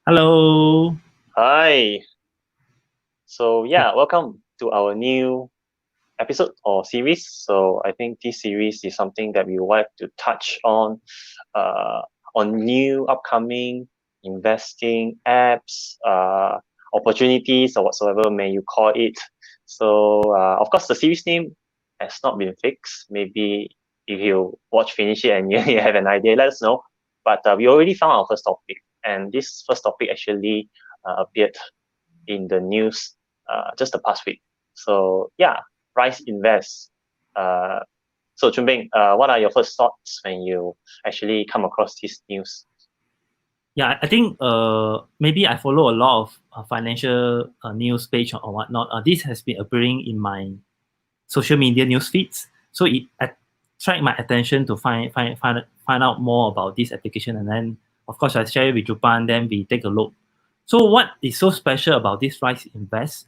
Hello. Hi. So yeah, welcome to our new episode or series. So I think this series is something that we would like to touch uh, on new upcoming investing apps, opportunities or whatsoever may you call it. So of course, the series name has not been fixed. Maybe if you watch finish it and you have an idea, let us know. But we already found our first topic, and this first topic actually appeared in the news just the past week. So yeah, Raiz Invest. So Chunbing, what are your first thoughts when you actually come across this news? Yeah, I think maybe I follow a lot of financial news page or whatnot. This has been appearing in my social media news feeds, so it attract my attention to find out more about this application, and then of course I share it with Jupan. Then we take a look. So what is so special about this Rise Invest?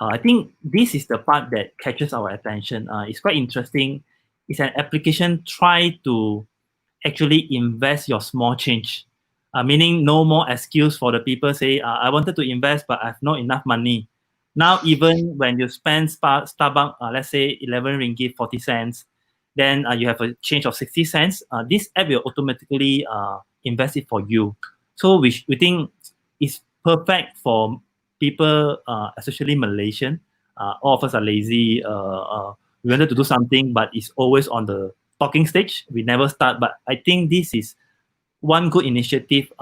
I think this is the part that catches our attention. It's quite interesting. It's an application try to actually invest your small change. Meaning no more excuse for the people say, I wanted to invest, but I've not enough money. Now, even when you spend Starbucks, let's say 11 ringgit, 40 cents, then you have a change of 60 cents. This app will automatically invest it for you. So we think it's perfect for people, especially Malaysian. All of us are lazy. We wanted to do something, but it's always on the talking stage. We never start, but I think this is one good initiative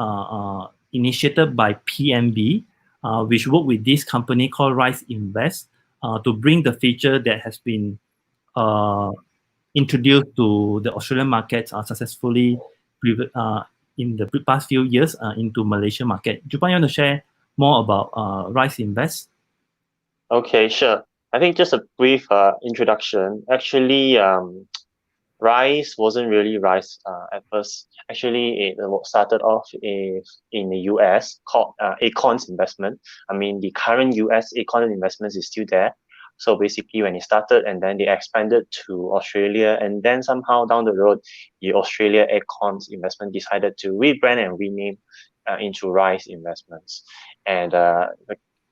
initiated by PMB, which work with this company called Raiz Invest to bring the feature that has been uh, introduced to the Australian market successfully in the past few years into Malaysian market. Jupan, you want to share more about Raiz Invest? Okay, sure. I think just a brief introduction. Actually, Rice wasn't really Rice at first. Actually, it started off in the US called Acorns Investment. I mean, the current US Acorn Investments is still there. So basically, when it started, and then they expanded to Australia, and then somehow down the road, the Australia Acorns Investment decided to rebrand and rename into Rice Investments, and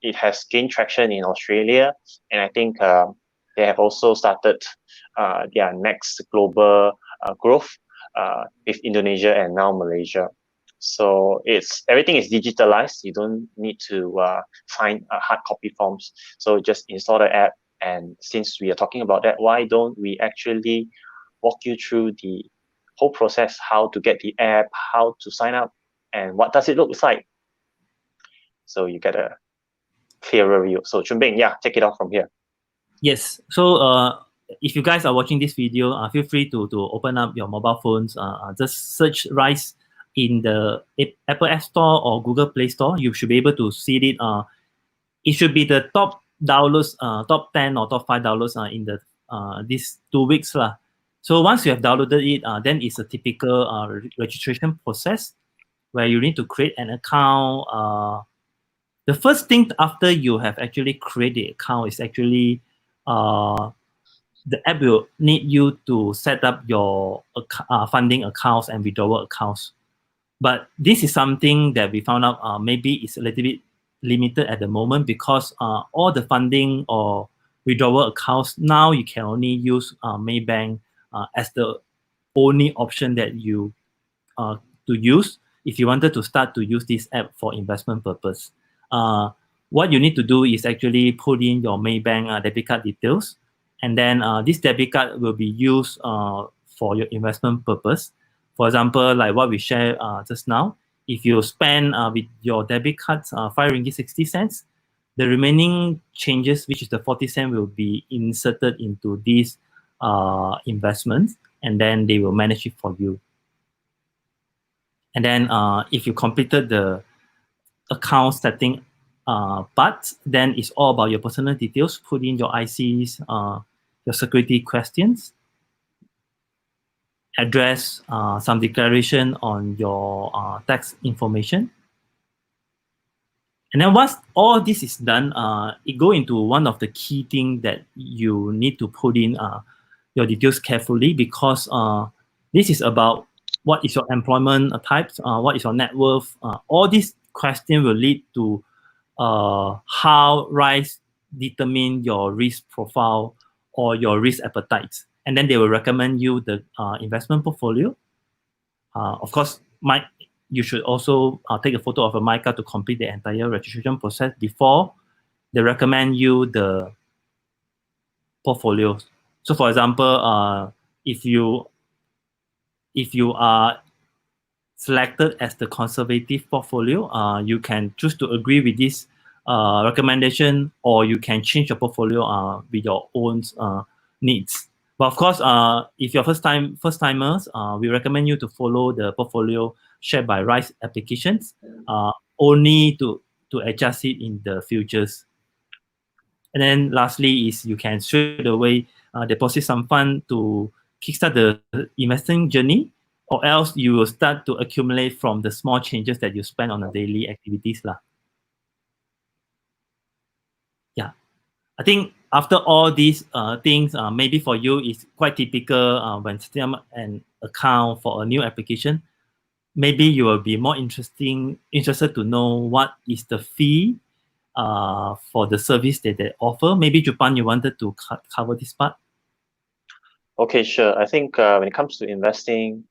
it has gained traction in Australia, and I think they have also started their next global growth with Indonesia and now Malaysia. So it's everything is digitalized. You don't need to find hard copy forms. So just install the app. And since we are talking about that, why don't we actually walk you through the whole process, how to get the app, how to sign up, and what does it look like? So you get a clearer view. So Chunbing, yeah, take it off from here. Yes. So if you guys are watching this video, feel free to open up your mobile phones. Just search Rise in the Apple App Store or Google Play Store. You should be able to see it. It should be the top downloads, top 10 or top 5 downloads in the these 2 weeks lah. So once you have downloaded it, then it's a typical registration process where you need to create an account. The first thing after you have actually created the account is actually uh, the app will need you to set up your funding accounts and withdrawal accounts. But this is something that we found out maybe it's a little bit limited at the moment because all the funding or withdrawal accounts now you can only use Maybank as the only option that you uh, to use if you wanted to start to use this app for investment purpose. Uh, what you need to do is actually put in your Maybank debit card details, and then this debit card will be used for your investment purpose. For example, like what we shared just now, if you spend with your debit cards 5 ringgit 60 cents, the remaining changes, which is the 40 cent, will be inserted into these investments, and then they will manage it for you. And then if you completed the account setting part, then it's all about your personal details. Put in your ICs, your security questions, address, some declaration on your tax information. And then once all this is done, it go into one of the key things that you need to put in your details carefully because this is about what is your employment types, what is your net worth. All these question will lead to how Raiz determine your risk profile or your risk appetite. And then they will recommend you the investment portfolio. Of course, you should also take a photo of a MyKa to complete the entire registration process before they recommend you the portfolios. So for example, if you are selected as the conservative portfolio, you can choose to agree with this recommendation, or you can change your portfolio with your own needs. But of course, if you're first timers, we recommend you to follow the portfolio shared by Raiz applications, only to adjust it in the futures. And then lastly is you can straight away deposit some fund to kickstart the investing journey, or else you will start to accumulate from the small changes that you spend on the daily activities lah. Yeah, I think after all these things, maybe for you it's quite typical when setting up an account for a new application. Maybe you will be more interested to know what is the fee for the service that they offer. Maybe Jupan, you wanted to cover this part? Okay, sure. I think when it comes to investing,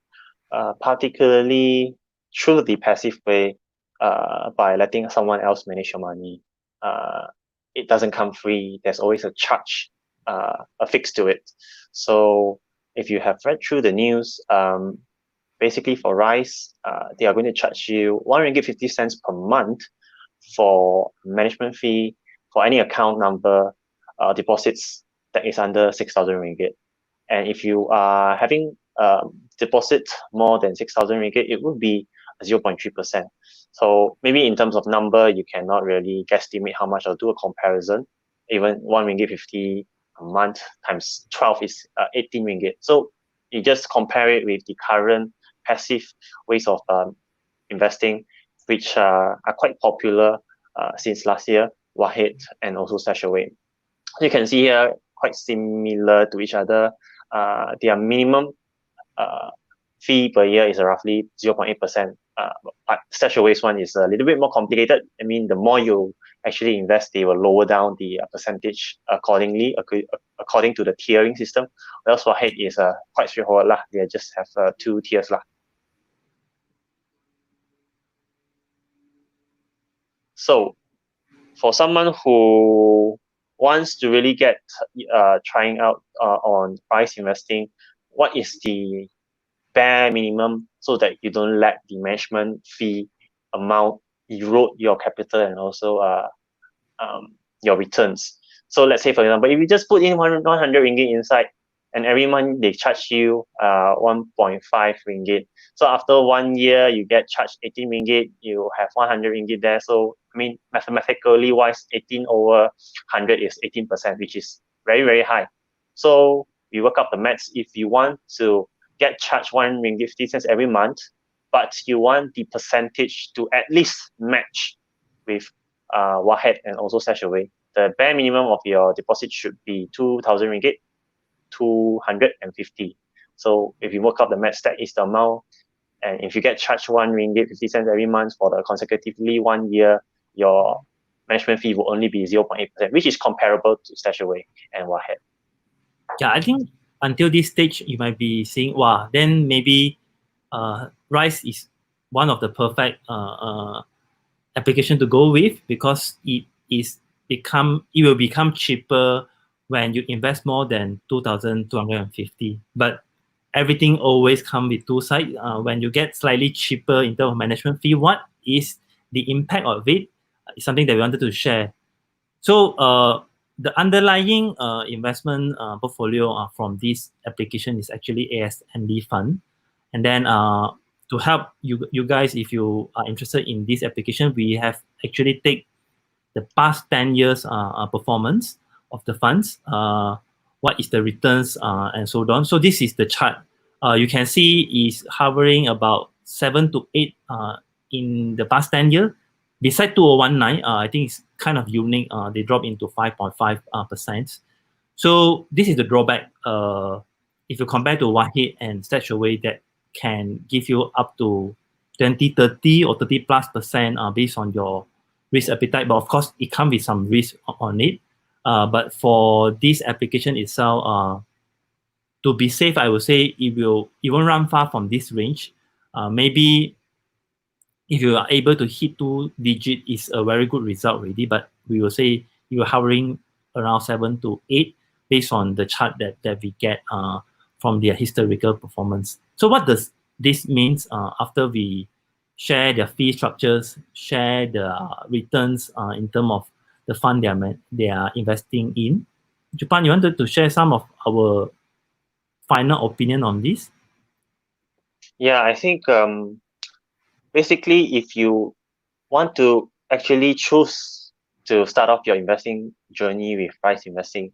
particularly through the passive way, by letting someone else manage your money, it doesn't come free. There's always a charge, affixed to it. So if you have read through the news, basically for Raiz, they are going to charge you 1 ringgit 50 cents per month for management fee for any account number deposits that is under 6,000 ringgit. And if you are having deposit more than 6,000 ringgit, it would be 0.3%. So maybe in terms of number, you cannot really guesstimate how much. I'll do a comparison. Even 1 ringgit 50 a month times 12 is 18 ringgit. So you just compare it with the current passive ways of investing, which are quite popular since last year, Wahid and also Stashaway. You can see here quite similar to each other. Their minimum fee per year is roughly 0.8%. But Stashaway's one is a little bit more complicated. I mean, the more you actually invest, they will lower down the percentage accordingly, according to the tiering system. Whereas Wahid is quite straightforward lah. They just have 2 tiers lah. So for someone who wants to really get trying out on Raiz investing, what is the bare minimum so that you don't let the management fee amount erode your capital and also your returns? So let's say, for example, if you just put in 100 ringgit inside, and every month they charge you 1.5 ringgit. So after 1 year, you get charged 18 ringgit, you have 100 ringgit there. So, I mean, mathematically wise, 18 over 100 is 18%, which is very, very high. So we work up the maths. If you want to get charged 1 ringgit 50 cents every month, but you want the percentage to at least match with Wahid and also Stashaway, the bare minimum of your deposit should be 2,000 ringgit, 250. So if you work out the maths, that is the amount. And if you get charged 1 ringgit 50 cents every month for the consecutively 1 year, your management fee will only be 0.8%, which is comparable to Stashaway and Wahid. Yeah, I think until this stage, you might be saying, wow, then maybe Raiz is one of the perfect application to go with, because it will become cheaper when you invest more than 2,250. But everything always comes with two sides. When you get slightly cheaper in terms of management fee, what is the impact of it? It's something that we wanted to share. So the underlying investment portfolio from this application is actually ASMD fund. And then to help you guys, if you are interested in this application, we have actually take the past 10 years performance of the funds, what is the returns and so on. So this is the chart. You can see is hovering about 7 to 8 in the past 10 years. Beside 2019, I think it's kind of unique. They dropped into 5.5%. So this is the drawback. If you compare to Wahid and Stashaway, that can give you up to 20, 30 or 30+% based on your risk appetite. But of course, it comes with some risk on it. But for this application itself, to be safe, I would say it won't run far from this range. Maybe if you are able to hit 2 digit, is a very good result already. But we will say you are hovering around 7 to 8 based on the chart that we get from their historical performance. So what does this means after we share their fee structures, share the returns in terms of the fund they are investing in? Japan, you wanted to share some of our final opinion on this? Yeah, I think basically, if you want to actually choose to start off your investing journey with Raiz Investing,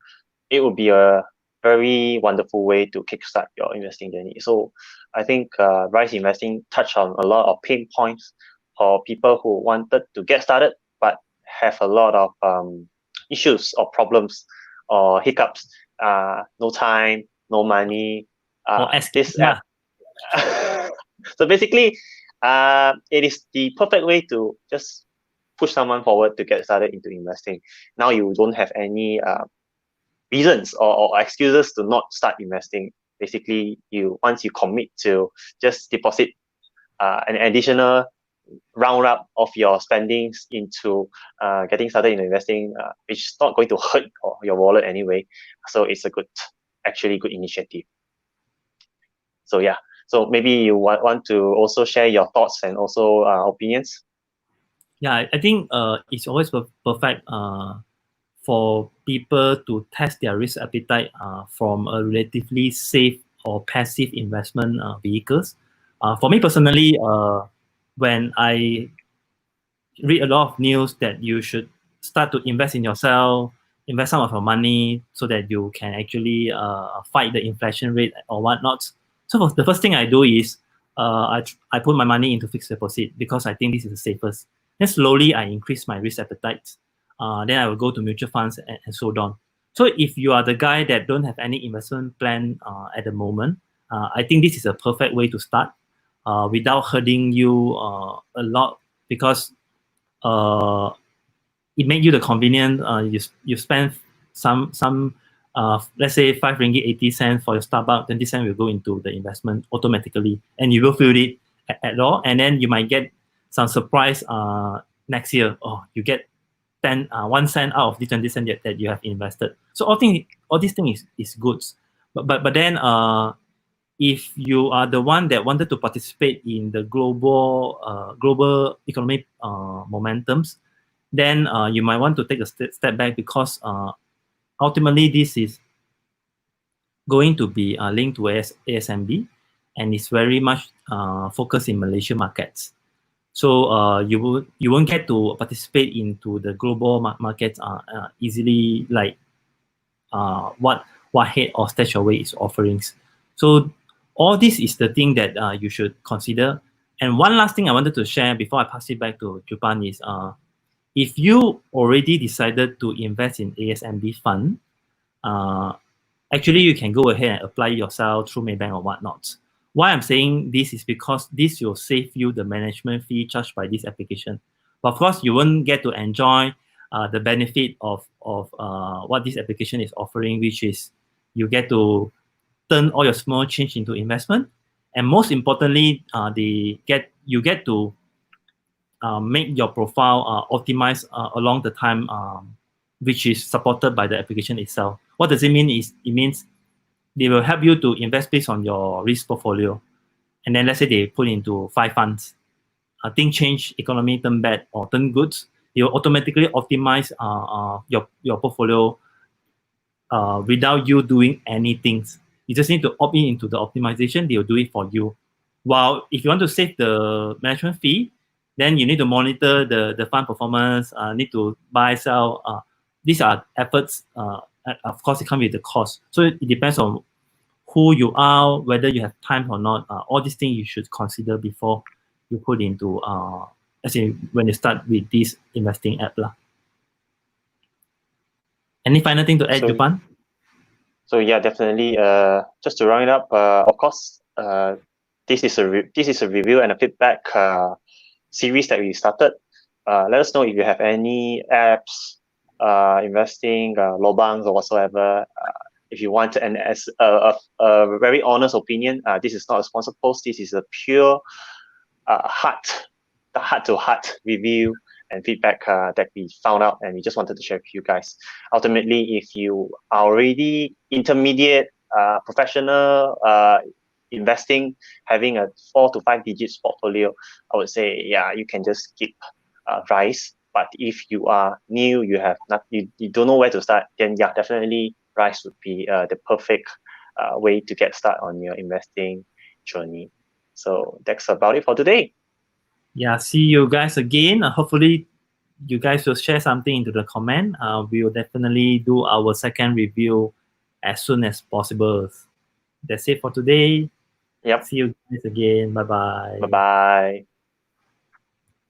it would be a very wonderful way to kickstart your investing journey. So I think Raiz Investing touched on a lot of pain points for people who wanted to get started but have a lot of issues or problems or hiccups. No time, no money. This Yeah. app. So basically, it is the perfect way to just push someone forward to get started into investing. Now you don't have any reasons or excuses to not start investing. Basically, once you commit to just deposit an additional round up of your spendings into getting started in investing, which is not going to hurt your wallet anyway. So it's a actually good initiative. So yeah, so maybe you want to also share your thoughts and also opinions. Yeah, I think it's always perfect for people to test their risk appetite from a relatively safe or passive investment vehicles. For me personally, when I read a lot of news that you should start to invest in yourself, invest some of your money so that you can actually fight the inflation rate or whatnot. So the first thing I do is I put my money into fixed deposit because I think this is the safest. Then slowly I increase my risk appetite. Then I will go to mutual funds and so on. So if you are the guy that don't have any investment plan at the moment, I think this is a perfect way to start without hurting you a lot because uh, it make you the convenient. You spend some let's say 5 ringgit 80 cents for your Starbucks, 20 cents will go into the investment automatically, and you will feel it at all. And then you might get some surprise next year. Oh, you get 1 cent out of the 20 cents that you have invested. So all these things is good, but then if you are the one that wanted to participate in the global economic momentums, then you might want to take a step back because ultimately this is going to be linked to ASMB, and it's very much focused in Malaysian markets. So you won't get to participate into the global markets easily, like what Head or StashAway is offerings. So all this is the thing that you should consider. And one last thing I wanted to share before I pass it back to Jupan is if you already decided to invest in ASMB fund, uh, actually you can go ahead and apply yourself through Maybank or whatnot. Why I'm saying this is because this will save you the management fee charged by this application. But of course, you won't get to enjoy the benefit of what this application is offering, which is you get to turn all your small change into investment, and most importantly, you get to make your profile optimize along the time, which is supported by the application itself. What does it mean? It means they will help you to invest based on your risk portfolio. And then let's say they put into 5 funds. Things change, economy turn bad or turn good, they will automatically optimize your portfolio without you doing anything. You just need to opt in into the optimization. They will do it for you. While if you want to save the management fee, then you need to monitor the fund performance, need to buy, sell. These are efforts. Of course, it comes with the cost. So it depends on who you are, whether you have time or not. All these things you should consider before you put into, as in when you start with this investing app. Any final thing to add, So Jupan? So yeah, definitely. Just to round it up, of course, this is a review and a feedback series that we started. Let us know if you have any apps, investing, lobangs or whatsoever. If you want and as a very honest opinion, this is not a sponsored post. This is a pure heart-to-heart review and feedback that we found out, and we just wanted to share with you guys. Ultimately, if you are already intermediate, professional, investing, having a 4 to 5 digits portfolio, I would say, yeah, you can just skip Raiz. But if you are new, you have not, you don't know where to start, then yeah, definitely Raiz would be the perfect way to get started on your investing journey. So that's about it for today. Yeah, see you guys again. Hopefully, you guys will share something into the comment. We will definitely do our second review as soon as possible. That's it for today. Yep. See you guys again. Bye bye. Bye bye.